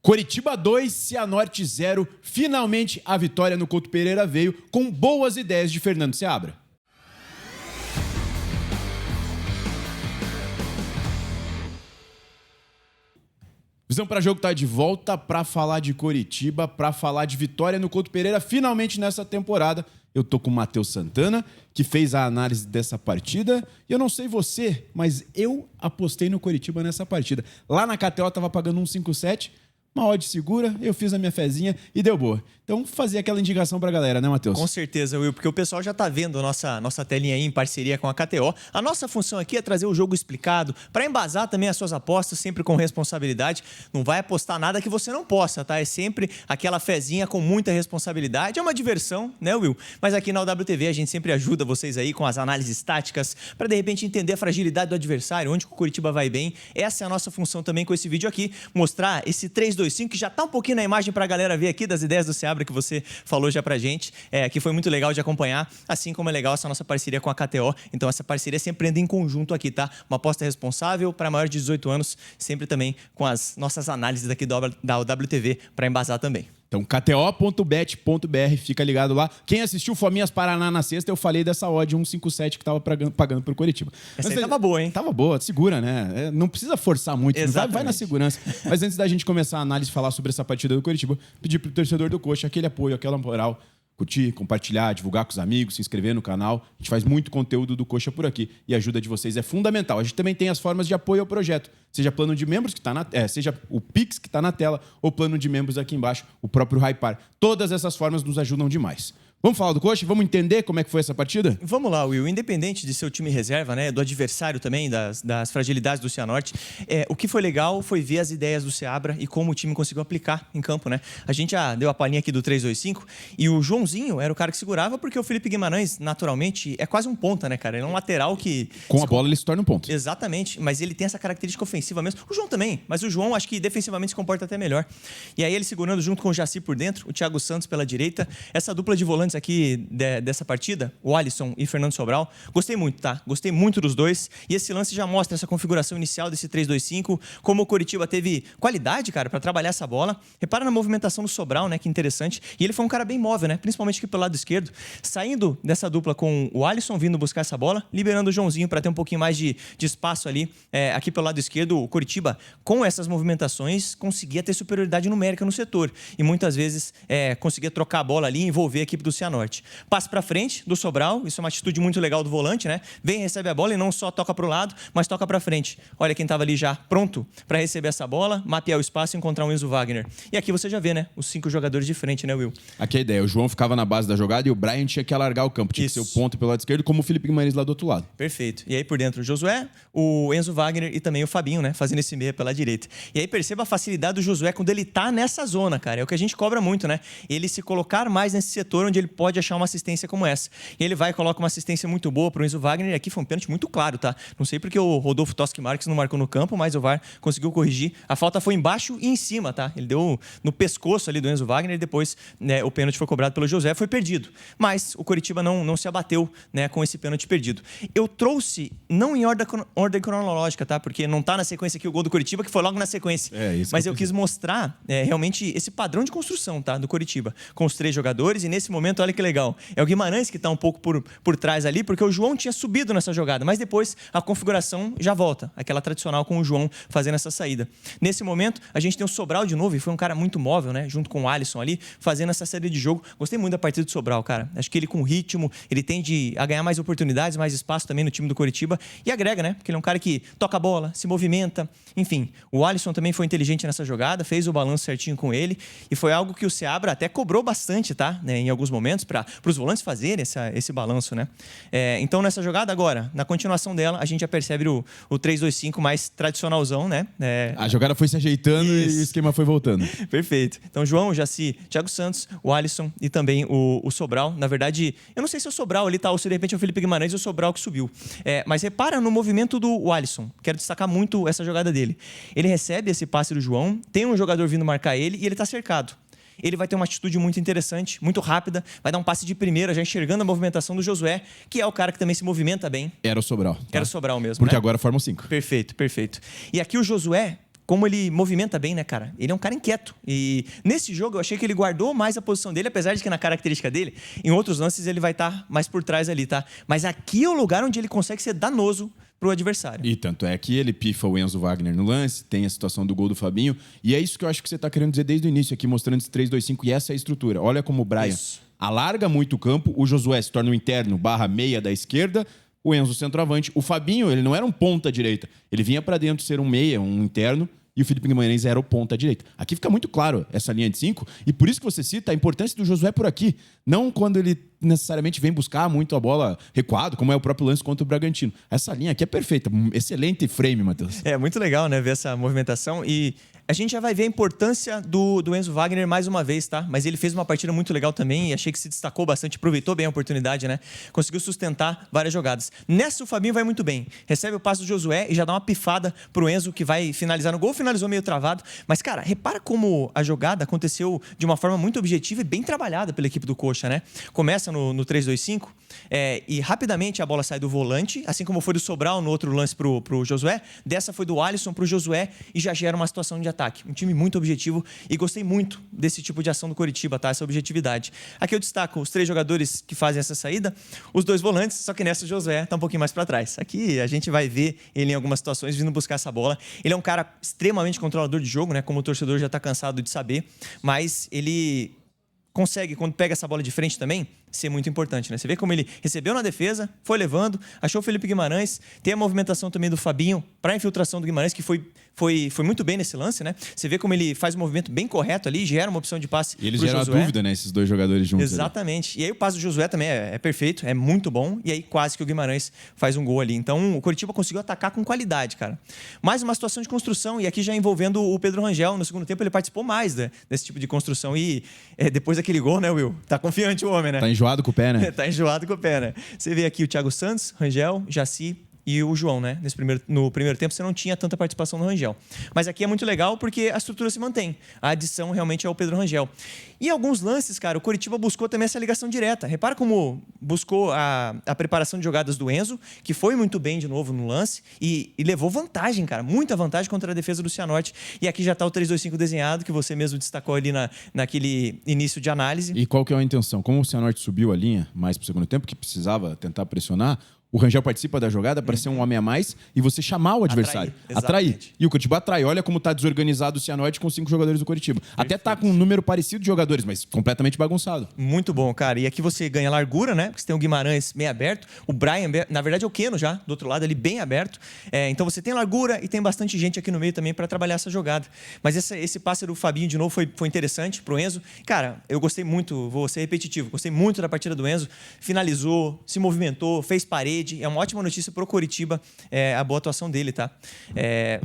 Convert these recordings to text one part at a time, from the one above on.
Coritiba 2, Cianorte 0. Finalmente a vitória no Couto Pereira veio com boas ideias de Fernando Seabra. Visão para Jogo tá de volta para falar de Coritiba, para falar de vitória no Couto Pereira finalmente nessa temporada. Eu tô com o Matheus Santana, que fez a análise dessa partida. E eu não sei você, mas eu apostei no Coritiba nessa partida. Lá na KTO tava pagando 1,57, uma odd segura, eu fiz a minha fezinha e deu boa. Então, fazer aquela indicação pra galera, né, Matheus? Com certeza, Will, porque o pessoal já tá vendo a nossa telinha aí em parceria com a KTO. A nossa função aqui é trazer o jogo explicado, para embasar também as suas apostas, sempre com responsabilidade. Não vai apostar nada que você não possa, tá? É sempre aquela fezinha com muita responsabilidade. É uma diversão, né, Will? Mas aqui na UWTV a gente sempre ajuda vocês aí com as análises táticas, para de repente entender a fragilidade do adversário, onde o Coritiba vai bem. Essa é a nossa função também com esse vídeo aqui, mostrar esse 3-2-5, que já tá um pouquinho na imagem pra galera ver aqui, das ideias do Seabra que você falou já pra gente, que foi muito legal de acompanhar, assim como é legal essa nossa parceria com a KTO. Então essa parceria sempre anda em conjunto aqui, tá? Uma aposta responsável para maior de 18 anos, sempre também com as nossas análises aqui da UWTV para embasar também. Então, kto.bet.br, fica ligado lá. Quem assistiu Fominhas Paraná na sexta, eu falei dessa odd 1,57 que tava pagando pro Coritiba. Essa aí tava boa, hein? Tava boa, segura, né? Não precisa forçar muito, vai na segurança. Mas antes da gente começar a análise e falar sobre essa partida do Coritiba, pedir pro torcedor do Coxa aquele apoio, aquela moral, curtir, compartilhar, divulgar com os amigos, se inscrever no canal. A gente faz muito conteúdo do Coxa por aqui e a ajuda de vocês é fundamental. A gente também tem as formas de apoio ao projeto, seja plano de membros que tá seja o Pix que está na tela ou plano de membros aqui embaixo, o próprio Hypar. Todas essas formas nos ajudam demais. Vamos falar do Coxa? Vamos entender como é que foi essa partida? Vamos lá, Will. Independente de ser o time reserva, né, do adversário também, das fragilidades do Cianorte, o que foi legal foi ver as ideias do Seabra e como o time conseguiu aplicar em campo, né? A gente já deu a palhinha aqui do 3-2-5 e o Joãozinho era o cara que segurava porque o Felipe Guimarães, naturalmente, é quase um ponta, né, cara? Ele é um lateral que... Com a bola ele se torna um ponto. Exatamente, mas ele tem essa característica ofensiva mesmo. O João também, mas o João acho que defensivamente se comporta até melhor. E aí ele segurando junto com o Jaci por dentro, o Thiago Santos pela direita, essa dupla de volantes aqui dessa partida, o Alisson e Fernando Sobral, gostei muito, tá? Gostei muito dos dois. E esse lance já mostra essa configuração inicial desse 3-2-5, como o Coritiba teve qualidade, cara, para trabalhar essa bola. Repara na movimentação do Sobral, né? Que interessante. E ele foi um cara bem móvel, né? Principalmente aqui pelo lado esquerdo, saindo dessa dupla com o Alisson vindo buscar essa bola, liberando o Joãozinho para ter um pouquinho mais de espaço ali. Aqui pelo lado esquerdo, o Coritiba, com essas movimentações, conseguia ter superioridade numérica no setor. E muitas vezes conseguia trocar a bola ali e envolver a equipe do Cianorte. Passe para frente do Sobral, isso é uma atitude muito legal do volante, né? Vem, recebe a bola e não só toca para o lado, mas toca para frente. Olha quem estava ali já pronto para receber essa bola, mapear o espaço e encontrar o Enzo Wagner. E aqui você já vê, né? Os 5 jogadores de frente, né, Will? Aqui é a ideia, o João ficava na base da jogada e o Brian tinha que alargar o campo, tinha que ser o ponto pelo lado esquerdo, como o Felipe Guimarães lá do outro lado. Perfeito. E aí por dentro o Josué, o Enzo Wagner e também o Fabinho, né? Fazendo esse meia pela direita. E aí perceba a facilidade do Josué quando ele tá nessa zona, cara. É o que a gente cobra muito, né? Ele se colocar mais nesse setor onde ele pode achar uma assistência como essa. E ele vai e coloca uma assistência muito boa para o Enzo Wagner. E aqui foi um pênalti muito claro, tá? Não sei porque o Rodolfo Toschi Marques não marcou no campo, mas o VAR conseguiu corrigir. A falta foi embaixo e em cima, tá? Ele deu no pescoço ali do Enzo Wagner e depois, né, o pênalti foi cobrado pelo José, foi perdido. Mas o Coritiba não se abateu, né, com esse pênalti perdido. Eu trouxe, não em ordem cronológica, tá? Porque não tá na sequência aqui o gol do Coritiba, que foi logo na sequência. Mas eu quis mostrar realmente esse padrão de construção, tá? Do Coritiba. Com os 3 jogadores e nesse momento, olha que legal. É o Guimarães que está um pouco por trás ali, porque o João tinha subido nessa jogada, mas depois a configuração já volta, aquela tradicional com o João fazendo essa saída. Nesse momento, a gente tem o Sobral de novo, e foi um cara muito móvel, né? Junto com o Alisson ali, fazendo essa série de jogo. Gostei muito da partida do Sobral, cara. Acho que ele com ritmo, ele tende a ganhar mais oportunidades, mais espaço também no time do Coritiba e agrega, né? Porque ele é um cara que toca a bola, se movimenta, enfim. O Alisson também foi inteligente nessa jogada, fez o balanço certinho com ele e foi algo que o Seabra até cobrou bastante, tá? Em alguns momentos, para os volantes fazerem esse balanço, né? Então, nessa jogada agora, na continuação dela, a gente já percebe o 3-2-5 mais tradicionalzão, né? A jogada foi se ajeitando e o esquema foi voltando. Perfeito. Então, João, Jaci, Thiago Santos, o Alisson e também o Sobral. Na verdade, eu não sei se o Sobral ali tá, ou se de repente é o Felipe Guimarães e o Sobral que subiu. Mas repara no movimento do Alisson. Quero destacar muito essa jogada dele. Ele recebe esse passe do João, tem um jogador vindo marcar ele e ele tá cercado. Ele vai ter uma atitude muito interessante, muito rápida, vai dar um passe de primeira, já enxergando a movimentação do Josué, que é o cara que também se movimenta bem. Era o Sobral. Tá? Era o Sobral mesmo, porque né? Agora forma 5. Perfeito, perfeito. E aqui o Josué como ele movimenta bem, né, cara? Ele é um cara inquieto. E nesse jogo eu achei que ele guardou mais a posição dele, apesar de que na característica dele, em outros lances ele vai estar mais por trás ali, tá? Mas aqui é o lugar onde ele consegue ser danoso pro adversário. E tanto é que ele pifa o Enzo Wagner no lance, tem a situação do gol do Fabinho, e é isso que eu acho que você tá querendo dizer desde o início aqui, mostrando esse 3-2-5, e essa é a estrutura. Olha como o Brian alarga muito o campo, o Josué se torna um interno /meia da esquerda, o Enzo centroavante. O Fabinho, ele não era um ponta direita. Ele vinha para dentro ser um meia, um interno, e o Felipe Guimarães era o ponta direita. Aqui fica muito claro essa linha de 5, e por isso que você cita a importância do Josué por aqui. Não quando ele necessariamente vem buscar muito a bola recuado, como é o próprio lance contra o Bragantino. Essa linha aqui é perfeita. Excelente frame, Matheus. É muito legal, né, ver essa movimentação. E a gente já vai ver a importância do Enzo Wagner mais uma vez, tá? Mas ele fez uma partida muito legal também e achei que se destacou bastante, aproveitou bem a oportunidade, né? Conseguiu sustentar várias jogadas. Nessa, o Fabinho vai muito bem. Recebe o passe do Josué e já dá uma pifada pro Enzo, que vai finalizar no gol. Finalizou meio travado. Mas, cara, repara como a jogada aconteceu de uma forma muito objetiva e bem trabalhada pela equipe do Coxa, né? Começa no 3-2-5 e rapidamente a bola sai do volante, assim como foi do Sobral no outro lance pro Josué. Dessa foi do Alisson pro Josué e já gera uma situação de ataque. Um time muito objetivo e gostei muito desse tipo de ação do Coritiba, tá? Essa objetividade. Aqui eu destaco os 3 jogadores que fazem essa saída, os 2 volantes, só que nessa o Josué tá um pouquinho mais para trás. Aqui a gente vai ver ele em algumas situações vindo buscar essa bola. Ele é um cara extremamente controlador de jogo, né? Como o torcedor já tá cansado de saber, mas ele consegue, quando pega essa bola de frente também, ser muito importante, né? Você vê como ele recebeu na defesa, foi levando, achou o Felipe Guimarães, tem a movimentação também do Fabinho para a infiltração do Guimarães, que foi muito bem nesse lance, né? Você vê como ele faz um movimento bem correto ali, gera uma opção de passe. E eles geram a dúvida, né? Esses 2 jogadores juntos. Exatamente. Ali. E aí o passe do Josué também é perfeito, é muito bom, e aí quase que o Guimarães faz um gol ali. Então o Coritiba conseguiu atacar com qualidade, cara. Mais uma situação de construção, e aqui já envolvendo o Pedro Rangel. No segundo tempo ele participou mais desse tipo de construção, e depois daquele gol, né, Will? Tá confiante o homem, né? Tá enjoado com o pé, né? Tá enjoado com o pé, né? Você vê aqui o Thiago Santos, Rangel, Jaci e o João, né? No primeiro tempo você não tinha tanta participação no Rangel. Mas aqui é muito legal porque a estrutura se mantém. A adição realmente é o Pedro Rangel. E em alguns lances, cara, o Coritiba buscou também essa ligação direta. Repara como buscou a preparação de jogadas do Enzo, que foi muito bem de novo no lance e levou vantagem, cara. Muita vantagem contra a defesa do Cianorte. E aqui já tá o 3-2-5 desenhado, que você mesmo destacou ali naquele início de análise. E qual que é a intenção? Como o Cianorte subiu a linha mais pro segundo tempo, que precisava tentar pressionar, o Rangel participa da jogada para ser um homem a mais e você chamar o adversário. Atrair. E o Coritiba atrai. Olha como tá desorganizado o Cianorte com 5 jogadores do Coritiba. Perfeito. Até tá com um número parecido de jogadores, mas completamente bagunçado. Muito bom, cara. E aqui você ganha largura, né? Porque você tem o Guimarães meio aberto. O Brian, na verdade, é o Keno já, do outro lado, ali bem aberto. Então você tem largura e tem bastante gente aqui no meio também para trabalhar essa jogada. Mas esse passe do Fabinho, de novo, foi interessante pro Enzo. Cara, eu gostei muito, vou ser repetitivo, gostei muito da partida do Enzo. Finalizou, se movimentou, fez parede. É uma ótima notícia pro Coritiba, a boa atuação dele, tá?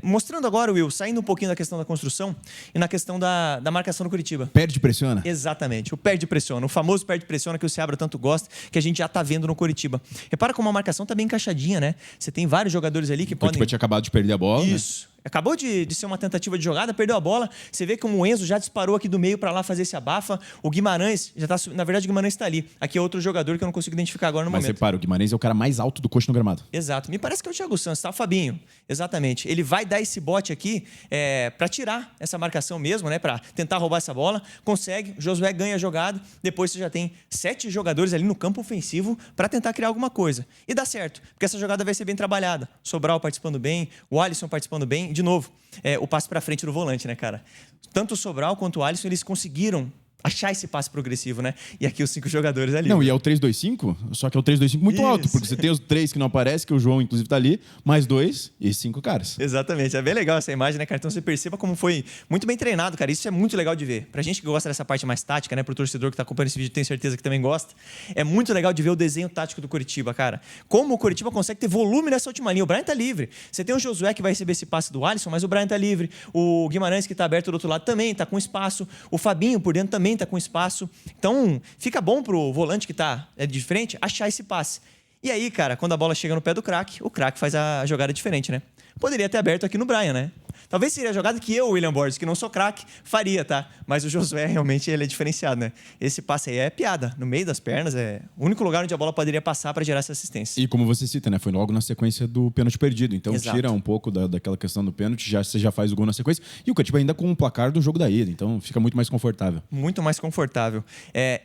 Mostrando agora, Will, saindo um pouquinho da questão da construção e na questão da marcação do Coritiba. Perde e pressiona? Exatamente, o perde e pressiona. O famoso perde e pressiona que o Seabra tanto gosta, que a gente já tá vendo no Coritiba. Repara como a marcação tá bem encaixadinha, né? Você tem vários jogadores ali que podem... O Coritiba tinha acabado de perder a bola, Isso. Né? Acabou de ser uma tentativa de jogada, perdeu a bola. Você vê como o Enzo já disparou aqui do meio para lá fazer esse abafa. O Guimarães já tá... Na verdade, o Guimarães está ali. Aqui é outro jogador que eu não consigo identificar agora no momento. Mas repara, o Guimarães é o cara mais alto do Coxa no gramado. Exato. Me parece que é o Thiago Santos, tá? O Fabinho. Exatamente. Ele vai dar esse bote aqui para tirar essa marcação mesmo, né? Para tentar roubar essa bola. Consegue. O Josué ganha a jogada. Depois você já tem 7 jogadores ali no campo ofensivo para tentar criar alguma coisa. E dá certo, porque essa jogada vai ser bem trabalhada. Sobral participando bem, o Alisson participando bem. De novo, o passe para frente do volante, né, cara? Tanto o Sobral quanto o Alisson, eles conseguiram achar esse passe progressivo, né? E aqui os 5 jogadores ali. Não, e é o 3-2-5, só que é o 3-2-5 muito alto, porque você tem os 3 que não aparecem, que o João, inclusive, tá ali, mais 2 e 5 caras. Exatamente. É bem legal essa imagem, né, cara? Então você perceba como foi muito bem treinado, cara. Isso é muito legal de ver. Pra gente que gosta dessa parte mais tática, né? Pro torcedor que tá acompanhando esse vídeo, tenho certeza que também gosta. É muito legal de ver o desenho tático do Coritiba, cara. Como o Coritiba consegue ter volume nessa última linha. O Brian tá livre. Você tem o Josué que vai receber esse passe do Alisson, mas o Brian tá livre. O Guimarães que tá aberto do outro lado também tá com espaço. O Fabinho por dentro também tá com espaço. Então, fica bom pro volante que tá de frente achar esse passe. E aí, cara, quando a bola chega no pé do craque, o craque faz a jogada diferente, né? Poderia ter aberto aqui no Brian, né? Talvez seria a jogada que eu, William Borges, que não sou craque, faria, tá? Mas o Josué, realmente, ele é diferenciado, né? Esse passe aí é piada. No meio das pernas, é o único lugar onde a bola poderia passar para gerar essa assistência. E como você cita, né? Foi logo na sequência do pênalti perdido. Então tira um pouco daquela questão do pênalti, você já faz o gol na sequência. E o Curitiba ainda com o placar do jogo da ida. Então fica muito mais confortável. Muito mais confortável.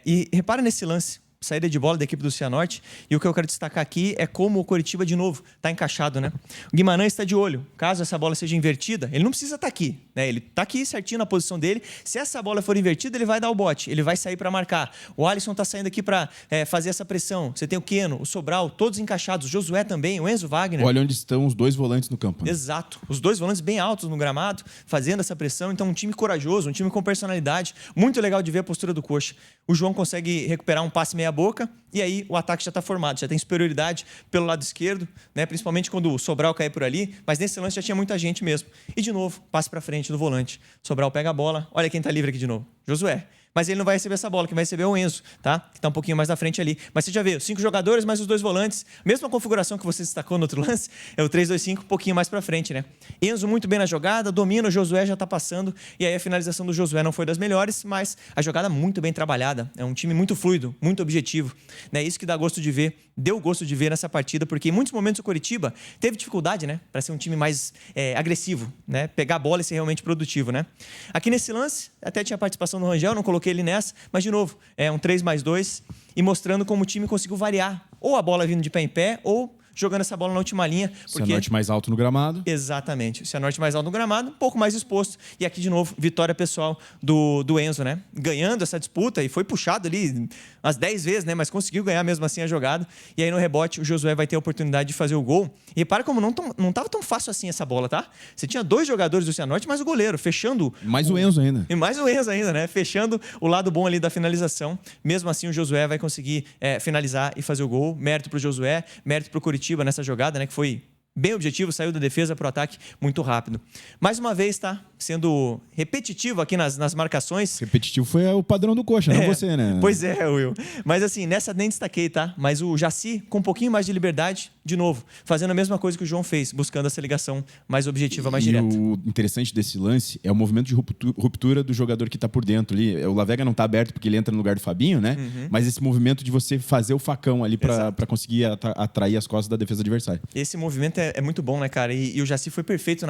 E repara nesse lance. Saída de bola da equipe do Cianorte. E o que eu quero destacar aqui é como o Coritiba, de novo, está encaixado, né? O Guimarães está de olho. Caso essa bola seja invertida, ele não precisa estar aqui, né? Ele está aqui certinho na posição dele. Se essa bola for invertida, ele vai dar o bote. Ele vai sair para marcar. O Alisson está saindo aqui para fazer essa pressão. Você tem o Keno, o Sobral, todos encaixados. O Josué também, o Enzo Wagner. Olha onde estão os dois volantes no campo. Né? Exato. Os dois volantes bem altos no gramado, fazendo essa pressão. Então, um time corajoso, um time com personalidade. Muito legal de ver a postura do Coxa. O João consegue recuperar um passe meia boca e aí o ataque já está formado, já tem superioridade pelo lado esquerdo, né? Principalmente quando o Sobral cai por ali, mas nesse lance já tinha muita gente mesmo. E de novo, passe para frente do volante. Sobral pega a bola, olha quem está livre aqui de novo, Josué. Mas ele não vai receber essa bola, quem vai receber é o Enzo, tá? Que está um pouquinho mais na frente ali. Mas você já vê, 5 jogadores mais os 2 volantes. Mesma configuração que você destacou no outro lance, é o 3-2-5, um pouquinho mais para frente, né? Enzo muito bem na jogada, domina, o Josué já está passando. E aí a finalização do Josué não foi das melhores, mas a jogada muito bem trabalhada. É um time muito fluido, muito objetivo. Né? Isso que dá gosto de ver, deu gosto de ver nessa partida, porque em muitos momentos o Coritiba teve dificuldade, né? Para ser um time mais agressivo, né? Pegar a bola e ser realmente produtivo, né? Aqui nesse lance, até tinha participação do Rangel, não coloquei ele nessa, mas de novo, é um 3+2 e mostrando como o time conseguiu variar, ou a bola vindo de pé em pé, ou jogando essa bola na última linha. Porque... Cianorte mais alto no gramado. Exatamente. O Cianorte mais alto no gramado, um pouco mais exposto. E aqui, de novo, vitória pessoal do Enzo, né? Ganhando essa disputa e foi puxado ali umas 10 vezes, né? Mas conseguiu ganhar mesmo assim a jogada. E aí no rebote, o Josué vai ter a oportunidade de fazer o gol. E repara como não estava tão fácil assim essa bola, tá? Você tinha 2 jogadores do Cianorte, mais o goleiro, fechando... Mais o Enzo ainda. E mais o Enzo ainda, né? Fechando o lado bom ali da finalização. Mesmo assim, o Josué vai conseguir finalizar e fazer o gol. Mérito pro Josué, mérito pro Coritiba nessa jogada, né, que foi bem objetivo, saiu da defesa para o ataque muito rápido. Mais uma vez, tá sendo repetitivo aqui nas marcações. Repetitivo foi o padrão do Coxa, não você, né? Pois é, Will. Mas assim, nessa nem destaquei, tá? Mas o Jaci, com um pouquinho mais de liberdade, de novo, fazendo a mesma coisa que o João fez, buscando essa ligação mais objetiva, mais direta. E o interessante desse lance é o movimento de ruptura do jogador que tá por dentro ali. O Lavega não tá aberto porque ele entra no lugar do Fabinho, né? Uhum. Mas esse movimento de você fazer o facão ali para conseguir atrair as costas da defesa adversária. Esse movimento é muito bom, né, cara? E o Jaci foi perfeito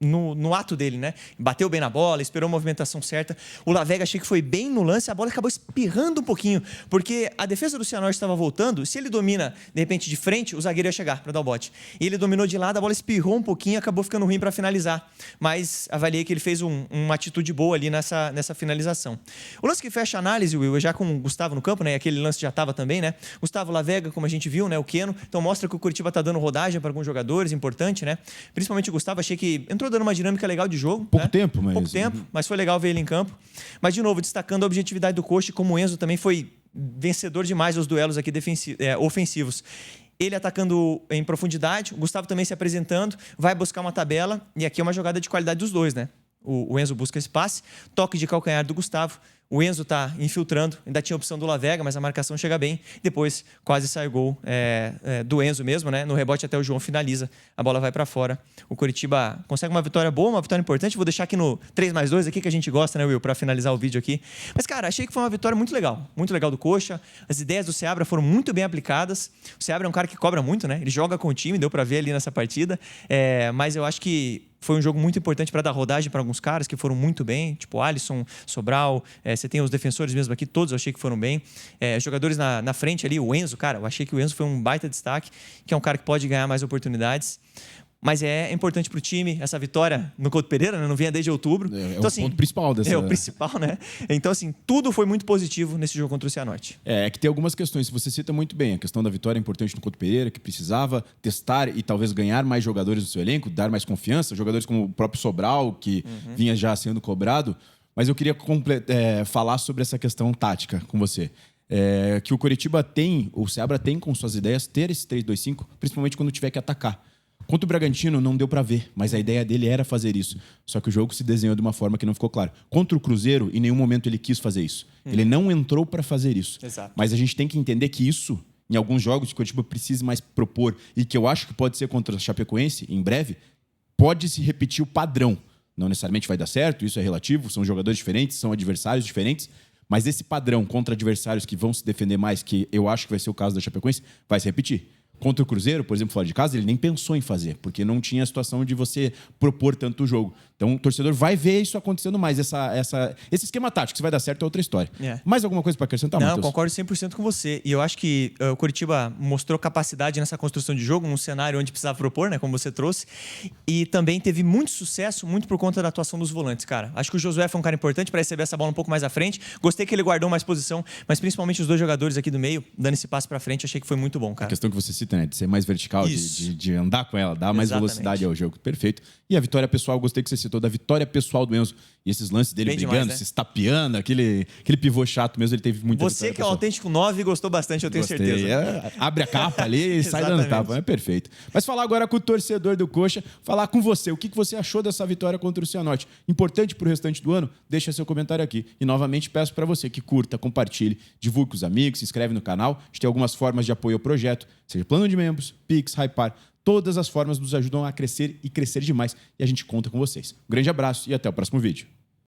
no ato dele, né? Bateu bem na bola, esperou a movimentação certa. O Lavega achei que foi bem no lance, a bola acabou espirrando um pouquinho, porque a defesa do Cianorte estava voltando. Se ele domina, de repente, de frente, o zagueiro ia chegar para dar o bote. E ele dominou de lado, a bola espirrou um pouquinho e acabou ficando ruim para finalizar. Mas avaliei que ele fez uma atitude boa ali nessa finalização. O lance que fecha a análise, Will, é já com o Gustavo no campo, né? E aquele lance já estava também, né? Gustavo, Lavega, como a gente viu, né? O Keno. Então mostra que o Curitiba está dando rodagem para alguns jogadores, importante, né? Principalmente o Gustavo, achei que entrou dando uma dinâmica legal de jogo. Pouco tempo, mas foi legal ver ele em campo. Mas, de novo, destacando a objetividade do Coxa, como o Enzo também foi vencedor demais nos duelos aqui ofensivos. Ele atacando em profundidade, o Gustavo também se apresentando, vai buscar uma tabela, e aqui é uma jogada de qualidade dos dois, né? O Enzo busca esse passe, toque de calcanhar do Gustavo. O Enzo está infiltrando, ainda tinha a opção do Lavega, mas a marcação chega bem. Depois quase sai o gol do Enzo mesmo, né? No rebote até o João finaliza, a bola vai para fora. O Coritiba consegue uma vitória boa, uma vitória importante. Vou deixar aqui no 3+2 aqui que a gente gosta, né, Will, para finalizar o vídeo aqui. Mas, cara, achei que foi uma vitória muito legal do Coxa. As ideias do Seabra foram muito bem aplicadas. O Seabra é um cara que cobra muito, né? Ele joga com o time, deu para ver ali nessa partida. Mas eu acho que foi um jogo muito importante para dar rodagem para alguns caras que foram muito bem, tipo Alisson, Sobral, você tem os defensores mesmo aqui, todos eu achei que foram bem. Jogadores na frente ali, o Enzo, cara, eu achei que o Enzo foi um baita destaque, que é um cara que pode ganhar mais oportunidades. Mas é importante para o time essa vitória no Couto Pereira, né? Não vinha desde outubro. Então, assim, ponto principal dessa... É o principal, né? Então, assim, tudo foi muito positivo nesse jogo contra o Cianorte. É que tem algumas questões, você cita muito bem, a questão da vitória é importante no Couto Pereira, que precisava testar e talvez ganhar mais jogadores no seu elenco, dar mais confiança, jogadores como o próprio Sobral, que vinha já sendo cobrado. Mas eu queria falar sobre essa questão tática com você. Que o Coritiba tem, o Seabra tem com suas ideias, ter esse 3-2-5, principalmente quando tiver que atacar. Contra o Bragantino não deu para ver, mas a ideia dele era fazer isso. Só que o jogo se desenhou de uma forma que não ficou claro. Contra o Cruzeiro, em nenhum momento ele quis fazer isso. Ele não entrou para fazer isso. Exato. Mas a gente tem que entender que isso, em alguns jogos que o Coritiba precisa mais propor, e que eu acho que pode ser contra o Chapecoense, em breve, pode se repetir o padrão. Não necessariamente vai dar certo, isso é relativo, são jogadores diferentes, são adversários diferentes, mas esse padrão contra adversários que vão se defender mais, que eu acho que vai ser o caso da Chapecoense, vai se repetir. Contra o Cruzeiro, por exemplo, fora de casa, ele nem pensou em fazer, porque não tinha a situação de você propor tanto o jogo. Então, o torcedor vai ver isso acontecendo mais. Esse esquema tático, se vai dar certo, é outra história. Mais alguma coisa para acrescentar, Matheus? Não, concordo 100% com você. E eu acho que o Coritiba mostrou capacidade nessa construção de jogo, num cenário onde precisava propor, né, como você trouxe. E também teve muito sucesso, muito por conta da atuação dos volantes, cara. Acho que o Josué foi um cara importante para receber essa bola um pouco mais à frente. Gostei que ele guardou mais posição, mas principalmente os dois jogadores aqui do meio, dando esse passe para frente, achei que foi muito bom, cara. A questão que você cita, né, de ser mais vertical, de andar com ela, dar mais velocidade ao jogo. Perfeito. E a vitória pessoal, gostei que você citou da vitória pessoal do Enzo. E esses lances dele bem brigando, demais, né? Se estapeando, aquele pivô chato mesmo, ele teve muita Você que é o autêntico 9 gostou bastante, eu tenho certeza. Abre a capa ali e sai dando tapa. É perfeito. Mas falar agora com o torcedor do Coxa, falar com você. O que você achou dessa vitória contra o Cianorte? Importante pro restante do ano? Deixa seu comentário aqui. E novamente peço para você que curta, compartilhe, divulgue com os amigos, se inscreve no canal. A gente tem algumas formas de apoio ao projeto, seja plano de membros, Pix, Hypar. Todas as formas nos ajudam a crescer e crescer demais. E a gente conta com vocês. Um grande abraço e até o próximo vídeo.